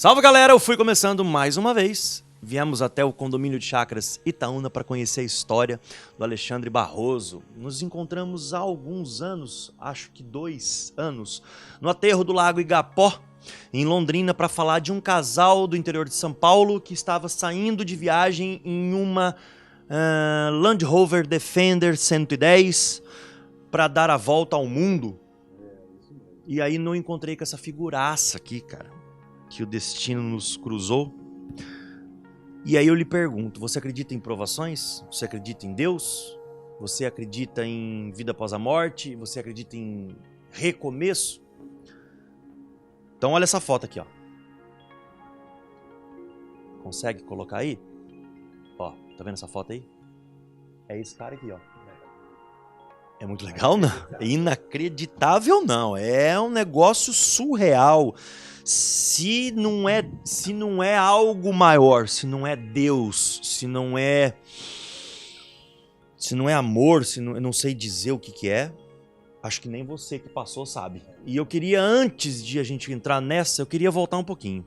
Salve galera, eu fui começando mais uma vez. Viemos até o condomínio de chácaras Itaúna para conhecer a história do Alexandre Barroso. Nos encontramos há alguns anos, acho que 2 anos, no aterro do Lago Igapó, em Londrina, para falar de um casal do interior de São Paulo que estava saindo de viagem em uma Land Rover Defender 110 para dar a volta ao mundo. E aí não encontrei com essa figuraça aqui, cara, que o destino nos cruzou. E aí eu lhe pergunto, você acredita em provações? Você acredita em Deus? Você acredita em vida após a morte? Você acredita em recomeço? Então olha essa foto aqui, ó. Consegue colocar aí? Ó, tá vendo essa foto aí? É esse cara aqui, ó. É muito legal, não? É inacreditável, não. É um negócio surreal. Se não é algo maior, se não é Deus, se não é amor, eu não sei dizer o que é, acho que nem você que passou sabe. E eu queria, antes de a gente entrar nessa, eu queria voltar um pouquinho.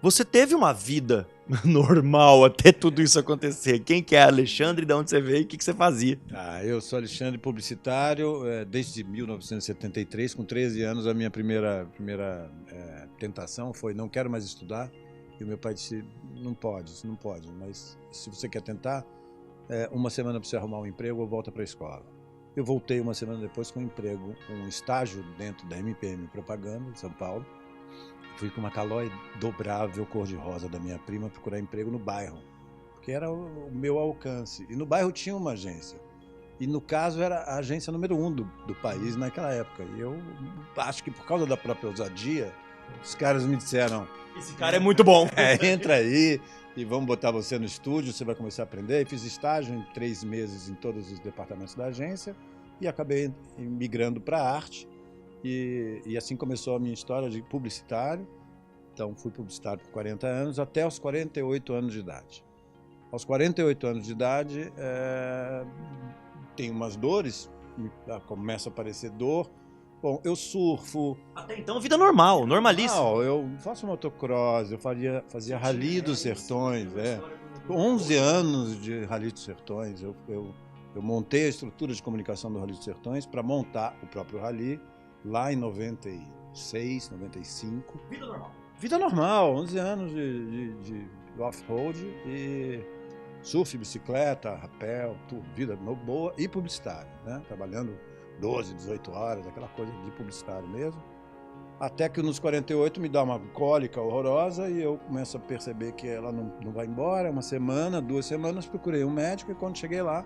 Você teve uma vida normal até tudo isso acontecer. Quem que é Alexandre, de onde você veio e o que você fazia? Eu sou Alexandre, publicitário, desde 1973, com 13 anos. A minha primeira tentação foi: não quero mais estudar. E o meu pai disse: não pode, mas se você quer tentar, uma semana para você arrumar um emprego ou volta para a escola. Eu voltei uma semana depois com um emprego, um estágio dentro da MPM Propaganda de São Paulo. Fui com uma calói dobrável cor-de-rosa da minha prima procurar emprego no bairro, porque era o meu alcance. E no bairro tinha uma agência. E no caso era a agência número 1 do país naquela época. E eu acho que por causa da própria ousadia, os caras me disseram: esse cara é muito bom. Entra aí e vamos botar você no estúdio, você vai começar a aprender. E fiz estágio em 3 meses em todos os departamentos da agência e acabei migrando para a arte. E assim começou a minha história de publicitário. Então fui publicitário por 40 anos, até os 48 anos de idade. Aos 48 anos de idade, tem umas dores, começa a aparecer dor. Bom, eu surfo. Até então, vida normal, normalíssima. Não, eu faço motocross, eu fazia Rally dos Sertões. 11 anos de Rally dos Sertões. Eu montei a estrutura de comunicação do Rally dos Sertões para montar o próprio Rally. Lá em 96, 95. Vida normal. Vida normal, 11 anos de off-road e surf, bicicleta, rapel, tudo, vida boa e publicitário, né? Trabalhando 12, 18 horas, aquela coisa de publicitário mesmo. Até que nos 48 me dá uma cólica horrorosa e eu começo a perceber que ela não vai embora. 1 semana, 2 semanas, procurei um médico e quando cheguei lá,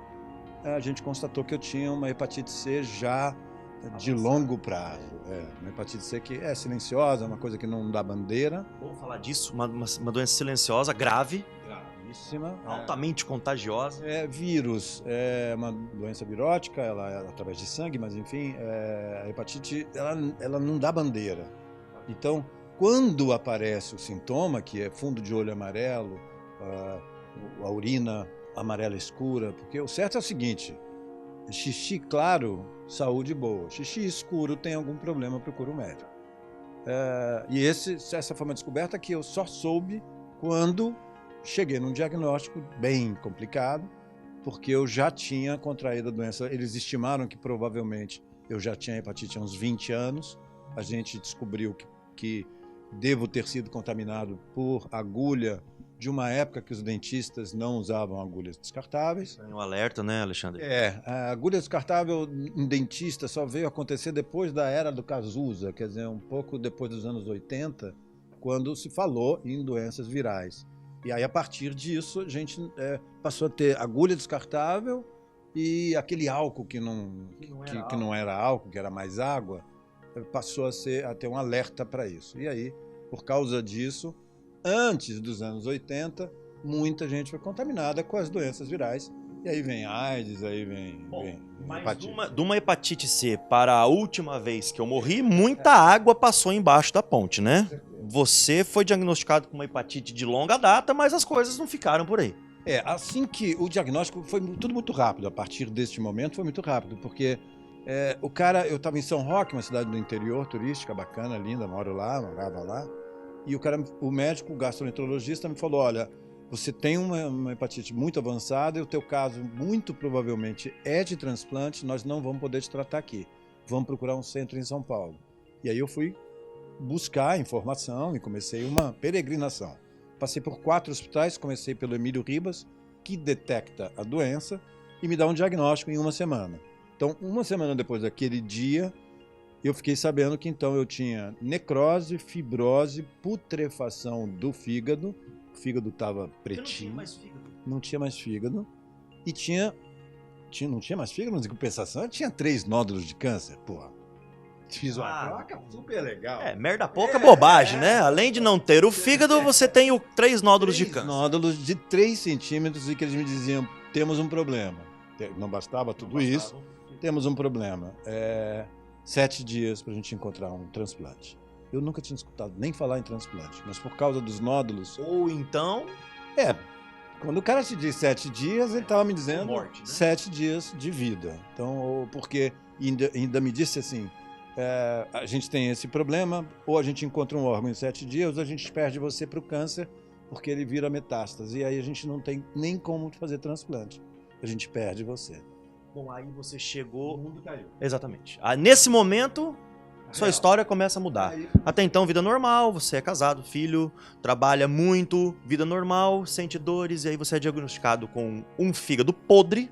a gente constatou que eu tinha uma hepatite C já de longo prazo. Uma hepatite C que é silenciosa, uma coisa que não dá bandeira. Vamos falar disso, uma doença silenciosa, grave. Gravíssima. Altamente contagiosa. É vírus, é uma doença virótica, ela é através de sangue, mas enfim, a hepatite, ela não dá bandeira. Então, quando aparece o sintoma, que é fundo de olho amarelo, a urina amarela escura, porque o certo é o seguinte: xixi claro, saúde boa. Xixi escuro, tem algum problema, procura um médico. E essa foi uma descoberta que eu só soube quando cheguei num diagnóstico bem complicado, porque eu já tinha contraído a doença. Eles estimaram que provavelmente eu já tinha hepatite há uns 20 anos. A gente descobriu que devo ter sido contaminado por agulha de uma época que os dentistas não usavam agulhas descartáveis. Tem um alerta, né, Alexandre? A agulha descartável em dentista só veio acontecer depois da era do Cazuza, quer dizer, um pouco depois dos anos 80, quando se falou em doenças virais. E aí, a partir disso, a gente passou a ter agulha descartável e aquele álcool que não era álcool, que era mais água, passou a ter um alerta para isso. E aí, por causa disso, antes dos anos 80, muita gente foi contaminada com as doenças virais. E aí vem AIDS, aí vem hepatite. De uma hepatite C para a última vez que eu morri, muita água passou embaixo da ponte, né? Você foi diagnosticado com uma hepatite de longa data, mas as coisas não ficaram por aí. Assim que o diagnóstico foi tudo muito rápido. A partir deste momento foi muito rápido, porque eu estava em São Roque, uma cidade do interior turística, bacana, linda, morava lá. E o médico, o gastroenterologista, me falou, olha, você tem uma hepatite muito avançada e o teu caso muito provavelmente é de transplante, nós não vamos poder te tratar aqui. Vamos procurar um centro em São Paulo. E aí eu fui buscar informação e comecei uma peregrinação. Passei por 4 hospitais, comecei pelo Emílio Ribas, que detecta a doença e me dá um diagnóstico em 1 semana. Então, 1 semana depois daquele dia, eu fiquei sabendo que então eu tinha necrose, fibrose, putrefação do fígado. O fígado estava pretinho. Não tinha mais fígado. E não tinha mais fígado, mas em compensação eu tinha 3 nódulos de câncer. Porra, fiz uma placa super legal. Merda pouca bobagem, né? Além de não ter o fígado, você tem 3 nódulos de câncer. Nódulos de 3 centímetros e que eles me diziam, temos um problema. Não bastava tudo isso, temos um problema. 7 dias para a gente encontrar um transplante. Eu nunca tinha escutado nem falar em transplante, mas por causa dos nódulos... Ou então... Quando o cara te diz 7 dias, ele estava me dizendo morte, né? 7 dias de vida. Então, porque ainda me disse assim, a gente tem esse problema, ou a gente encontra um órgão em 7 dias, ou a gente perde você para o câncer, porque ele vira metástase. E aí a gente não tem nem como fazer transplante. A gente perde você. Bom, aí você chegou... O mundo caiu. Exatamente. Nesse momento, sua história começa a mudar. Até então, vida normal, você é casado, filho, trabalha muito, vida normal, sente dores, e aí você é diagnosticado com um fígado podre,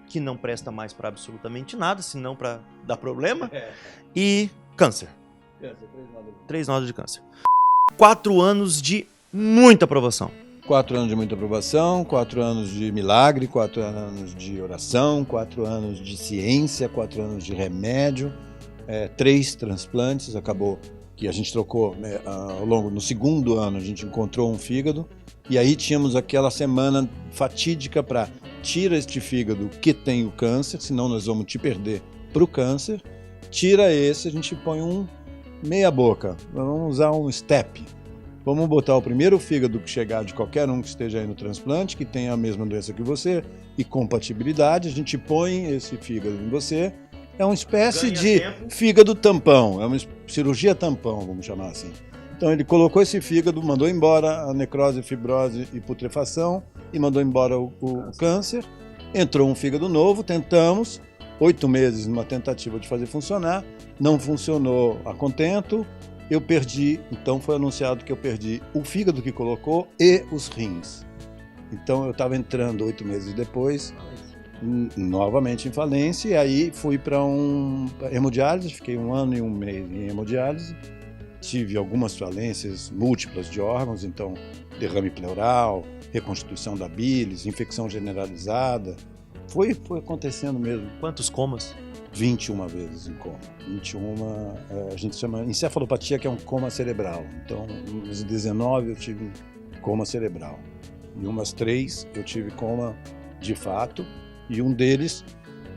que não presta mais para absolutamente nada, senão para dar problema, e câncer. 3 nódulos de câncer. 4 anos de muita aprovação. 4 anos de muita aprovação, 4 anos de milagre, 4 anos de oração, 4 anos de ciência, 4 anos de remédio, 3 transplantes. Acabou que a gente trocou, né, ao longo, no 2º ano a gente encontrou um fígado, e aí tínhamos aquela semana fatídica para tira este fígado que tem o câncer, senão nós vamos te perder para o câncer, tira esse, a gente põe um meia boca, vamos usar um step. Vamos botar o primeiro fígado que chegar de qualquer um que esteja aí no transplante, que tenha a mesma doença que você, e compatibilidade, a gente põe esse fígado em você. É uma espécie de fígado tampão, é uma cirurgia tampão, vamos chamar assim. Então ele colocou esse fígado, mandou embora a necrose, fibrose e putrefação, e mandou embora o câncer. Entrou um fígado novo, tentamos, 8 meses numa tentativa de fazer funcionar, não funcionou a contento. Eu perdi, então foi anunciado que eu perdi o fígado que colocou e os rins. Então eu estava entrando 8 meses depois, novamente em falência, e aí fui para hemodiálise, fiquei 1 ano e 1 mês em hemodiálise. Tive algumas falências múltiplas de órgãos, então derrame pleural, reconstituição da bilis, infecção generalizada. Foi acontecendo mesmo. Quantos comas? 21 vezes em coma. 21, a gente chama encefalopatia, que é um coma cerebral. Então, nos 19 eu tive coma cerebral. E umas 3 eu tive coma de fato, e um deles,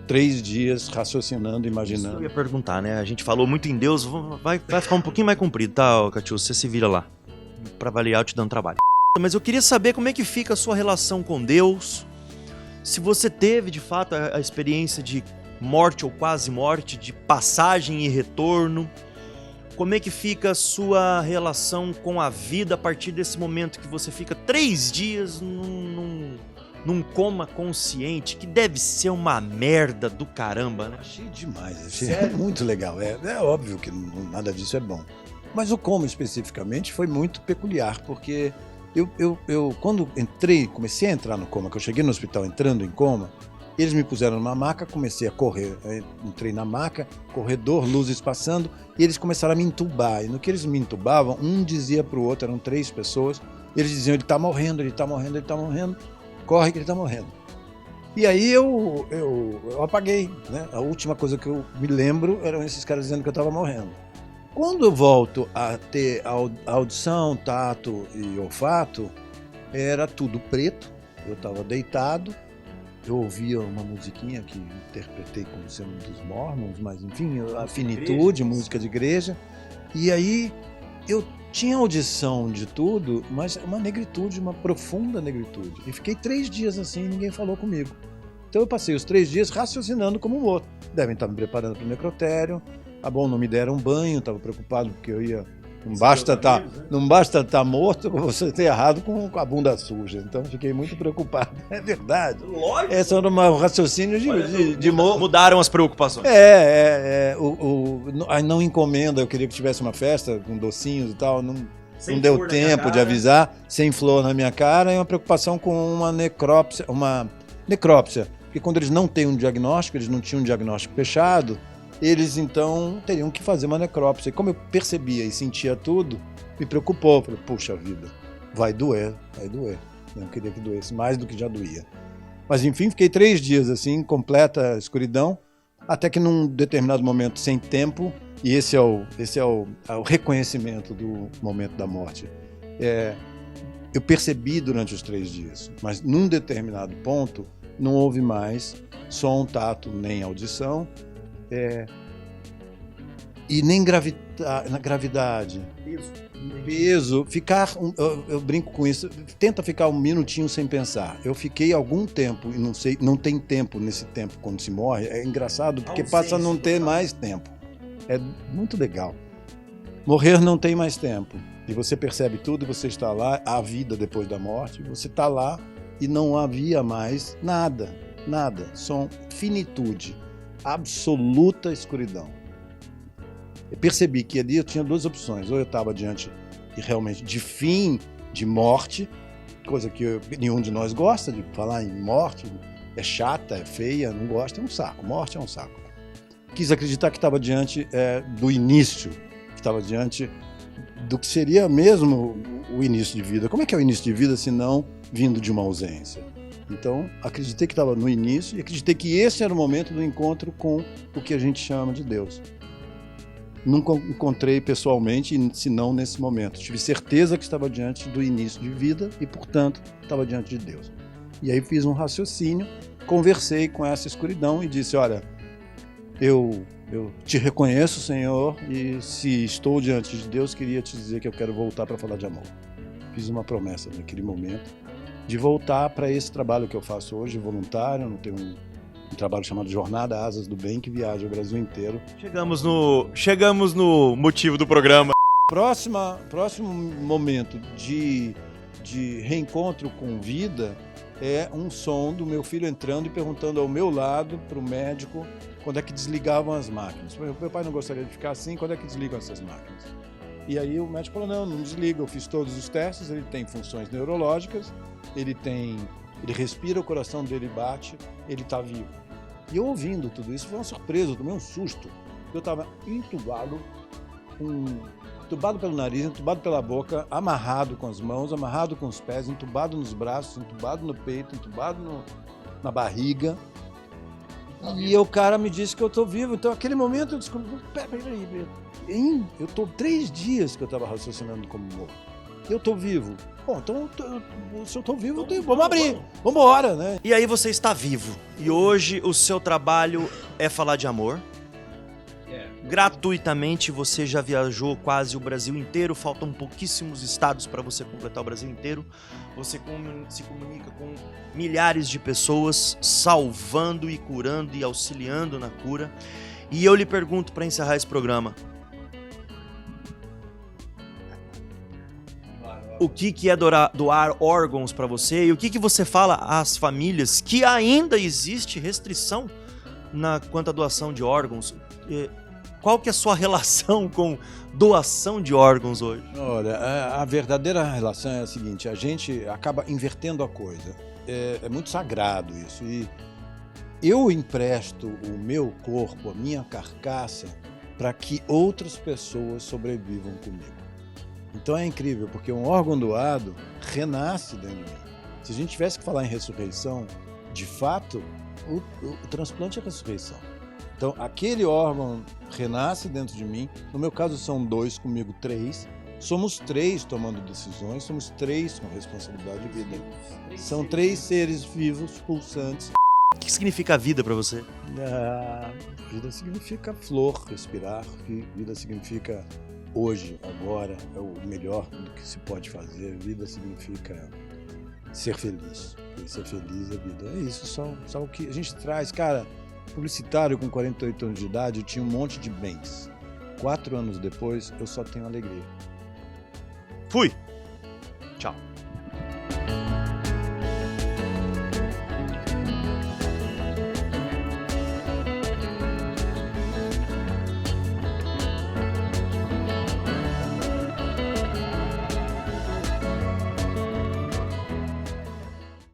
3 dias raciocinando, imaginando. Isso eu ia perguntar, né? A gente falou muito em Deus, vai ficar um pouquinho mais comprido, tá, Catiúcio? Você se vira lá. Pra avaliar, eu te dando trabalho. Mas eu queria saber como é que fica a sua relação com Deus, se você teve, de fato, a experiência de morte ou quase morte, de passagem e retorno. Como é que fica a sua relação com a vida a partir desse momento que você fica 3 dias num coma consciente, que deve ser uma merda do caramba, né? Achei demais, achei muito legal. É óbvio que nada disso é bom. Mas o coma especificamente foi muito peculiar, porque eu quando comecei a entrar no coma, que eu cheguei no hospital entrando em coma, eles me puseram numa maca, comecei a correr, entrei na maca, corredor, luzes passando, e eles começaram a me entubar. E no que eles me entubavam, um dizia para o outro, eram 3 pessoas, eles diziam, ele está morrendo, ele está morrendo, ele está morrendo, corre que ele está morrendo. E aí eu apaguei, né? A última coisa que eu me lembro eram esses caras dizendo que eu estava morrendo. Quando eu volto a ter audição, tato e olfato, era tudo preto, eu estava deitado, eu ouvia uma musiquinha que interpretei como sendo dos Mormons, mas enfim, a finitude, música de igreja. E aí eu tinha audição de tudo, mas uma negritude, uma profunda negritude. E fiquei 3 dias assim e ninguém falou comigo. Então eu passei os 3 dias raciocinando como um outro. Devem estar me preparando para o necrotério. Não me deram banho, estava preocupado porque eu ia Não basta estar morto, você ter errado com a bunda suja. Então fiquei muito preocupado. É verdade. Lógico. Esse era um raciocínio de Mudaram as preocupações. Não encomenda, eu queria que tivesse uma festa com docinhos e tal, não Sem deu flor na minha tempo cara. de avisar, sem flor na minha cara, e uma preocupação com uma necrópsia, porque quando eles não têm um diagnóstico, eles não tinham um diagnóstico fechado, eles então teriam que fazer uma necrópsia. E como eu percebia e sentia tudo, me preocupou. Falei, puxa vida, vai doer. Eu queria que doesse mais do que já doía. Mas enfim, fiquei 3 dias assim, completa escuridão, até que num determinado momento, sem tempo, e esse é o reconhecimento do momento da morte. Eu percebi durante os 3 dias, mas num determinado ponto não houve mais som, tato, nem audição, e nem gravidade. Peso. Eu brinco com isso, tenta ficar 1 minutinho sem pensar. Eu fiquei algum tempo, e não tem tempo nesse tempo quando se morre. É engraçado porque passa a não ter mais tempo. É muito legal. Morrer não tem mais tempo. E você percebe tudo, e você está lá, há vida depois da morte, você está lá e não havia mais nada. Som, finitude, absoluta escuridão. Eu percebi que ali eu tinha 2 opções. Ou eu estava diante realmente de fim, de morte, coisa que nenhum de nós gosta de falar em morte, é chata, é feia, não gosta, é um saco. Morte é um saco. Quis acreditar que estava diante do início, que estava diante do que seria mesmo o início de vida. Como é que é o início de vida se não vindo de uma ausência? Então, acreditei que estava no início e acreditei que esse era o momento do encontro com o que a gente chama de Deus. Nunca encontrei pessoalmente, senão nesse momento. Tive certeza que estava diante do início de vida e, portanto, estava diante de Deus. E aí fiz um raciocínio, conversei com essa escuridão e disse, olha, eu te reconheço, Senhor, e se estou diante de Deus, queria te dizer que eu quero voltar para falar de amor. Fiz uma promessa naquele momento de voltar para esse trabalho que eu faço hoje, voluntário, não tenho um trabalho chamado Jornada Asas do Bem, que viaja o Brasil inteiro. Chegamos no motivo do programa. Próximo momento de reencontro com vida é um som do meu filho entrando e perguntando ao meu lado, para o médico, quando é que desligavam as máquinas. Meu pai não gostaria de ficar assim, quando é que desligam essas máquinas? E aí o médico falou, não desliga, eu fiz todos os testes, ele tem funções neurológicas, ele respira, o coração dele bate, ele está vivo. E eu ouvindo tudo isso, foi uma surpresa, eu tomei um susto. Eu estava entubado pelo nariz, entubado pela boca, amarrado com as mãos, amarrado com os pés, entubado nos braços, entubado no peito, entubado na barriga. E o cara me disse que eu estou vivo. Então, naquele momento, eu descobri, peraí, eu estou 3 dias que eu estava raciocinando como morto. Eu estou vivo. Bom, então, se eu estou vivo, vamos abrir, vamos embora, né? E aí você está vivo. E hoje o seu trabalho é falar de amor. Gratuitamente você já viajou quase o Brasil inteiro, faltam pouquíssimos estados para você completar o Brasil inteiro. Você se comunica com milhares de pessoas, salvando e curando e auxiliando na cura. E eu lhe pergunto para encerrar esse programa, o que é doar órgãos para você e o que você fala às famílias que ainda existe restrição quanto à doação de órgãos? Qual que é a sua relação com doação de órgãos hoje? Olha, a verdadeira relação é a seguinte, a gente acaba invertendo a coisa. É muito sagrado isso. E eu empresto o meu corpo, a minha carcaça, para que outras pessoas sobrevivam comigo. Então é incrível, porque um órgão doado renasce dentro de mim. Se a gente tivesse que falar em ressurreição, de fato, o transplante é ressurreição. Então, aquele órgão renasce dentro de mim. No meu caso, são 2, comigo 3. Somos 3 tomando decisões, somos 3 com responsabilidade de vida. São 3 seres vivos, pulsantes. O que significa a vida para você? Vida significa flor, respirar. Vida significa hoje, agora, é o melhor do que se pode fazer. Vida significa ser feliz. E ser feliz é vida. É isso, só o que a gente traz. Cara, publicitário com 48 anos de idade, eu tinha um monte de bens. 4 anos depois, eu só tenho alegria. Fui!